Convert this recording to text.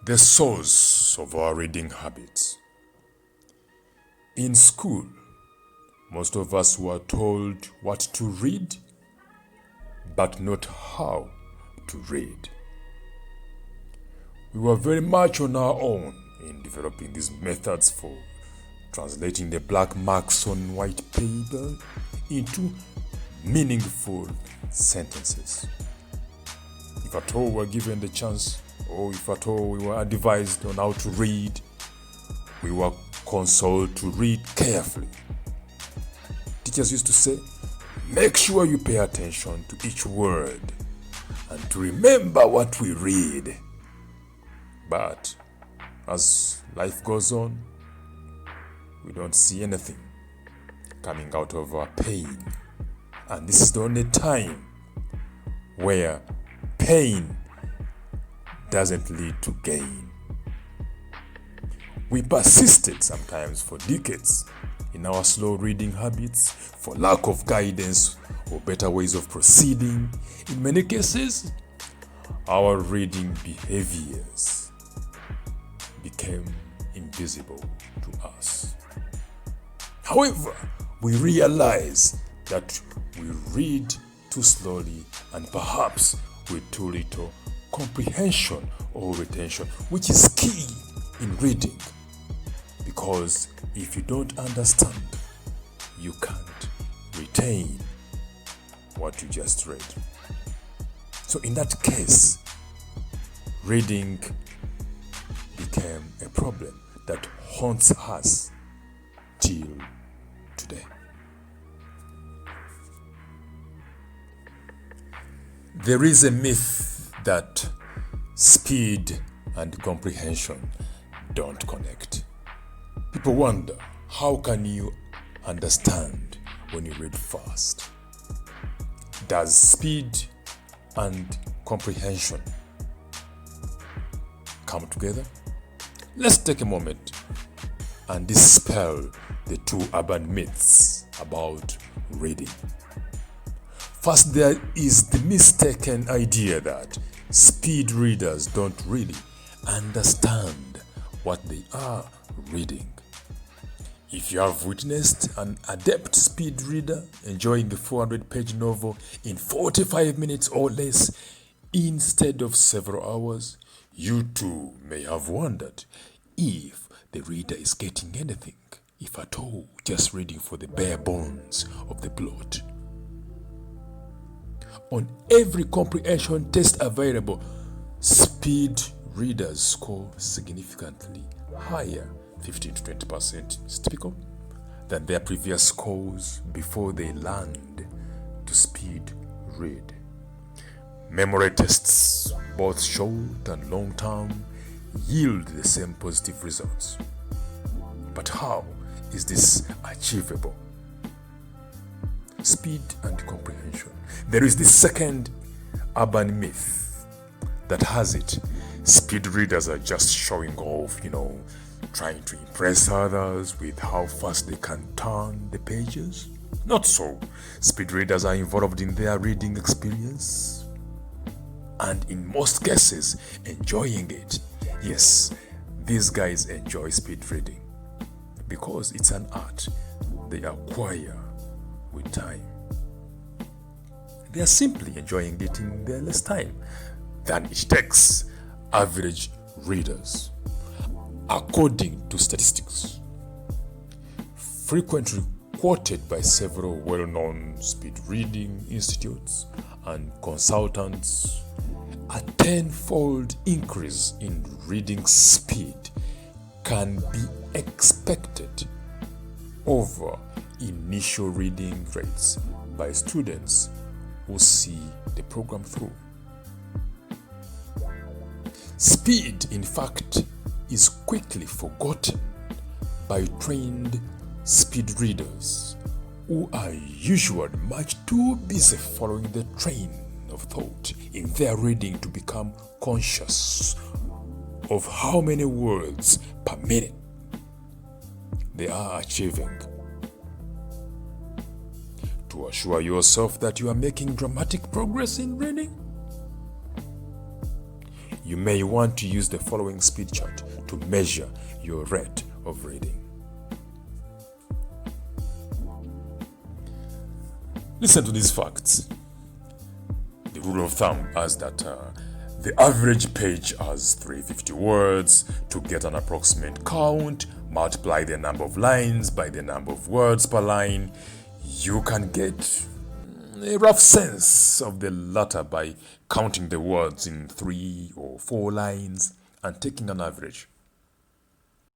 the source of our reading habits. In school, most of us were told what to read, but not how to read. We were very much on our own in developing these methods for translating the black marks on white paper into meaningful sentences. If at all we were given the chance, or if at all we were advised on how to read, we were counseled to read carefully. Teachers used to say, make sure you pay attention to each word and to remember what we read. But as life goes on, we don't see anything coming out of our pain. And this is the only time where pain doesn't lead to gain. We persisted sometimes for decades in our slow reading habits for lack of guidance or better ways of proceeding. In many cases, our reading behaviors became invisible to us. However, we realize that we read too slowly and perhaps with too little comprehension or retention, which is key in reading. Because if you don't understand, you can't retain what you just read. So in that case, reading became a problem that haunts us till today. There is a myth that speed and comprehension don't connect. People wonder, how can you understand when you read fast? Does speed and comprehension come together? Let's take a moment and dispel the two urban myths about reading. First, there is the mistaken idea that speed readers don't really understand what they are reading. If you have witnessed an adept speed reader enjoying a 400-page novel in 45 minutes or less instead of several hours, you too may have wondered if the reader is getting anything, if at all, just reading for the bare bones of the plot. On every comprehension test available, speed readers score significantly higher, 15 to 20% is typical, than their previous scores before they learned to speed read. Memory tests, both short and long term, yield the same positive results. But how is this achievable? Speed and comprehension. There is this second urban myth that has it. Speed readers are just showing off, trying to impress others with how fast they can turn the pages. Not so. Speed readers are involved in their reading experience and in most cases enjoying it. Yes, these guys enjoy speed reading because it's an art they acquire with time. They are simply enjoying it in their less time than it takes average readers. According to statistics, frequently quoted by several well-known speed reading institutes and consultants, a 10-fold increase in reading speed can be expected over initial reading rates by students who see the program through. Speed, in fact, is quickly forgotten by trained speed readers who are usually much too busy following the train of thought in their reading to become conscious of how many words per minute they are achieving. To assure yourself that you are making dramatic progress in reading, You may want to use the following speed chart to measure your rate of reading. Listen to these facts. The rule of thumb is that the average page has 350 words. To get an approximate count, multiply the number of lines by the number of words per line. You can get a rough sense of the latter by counting the words in 3 or 4 lines and taking an average.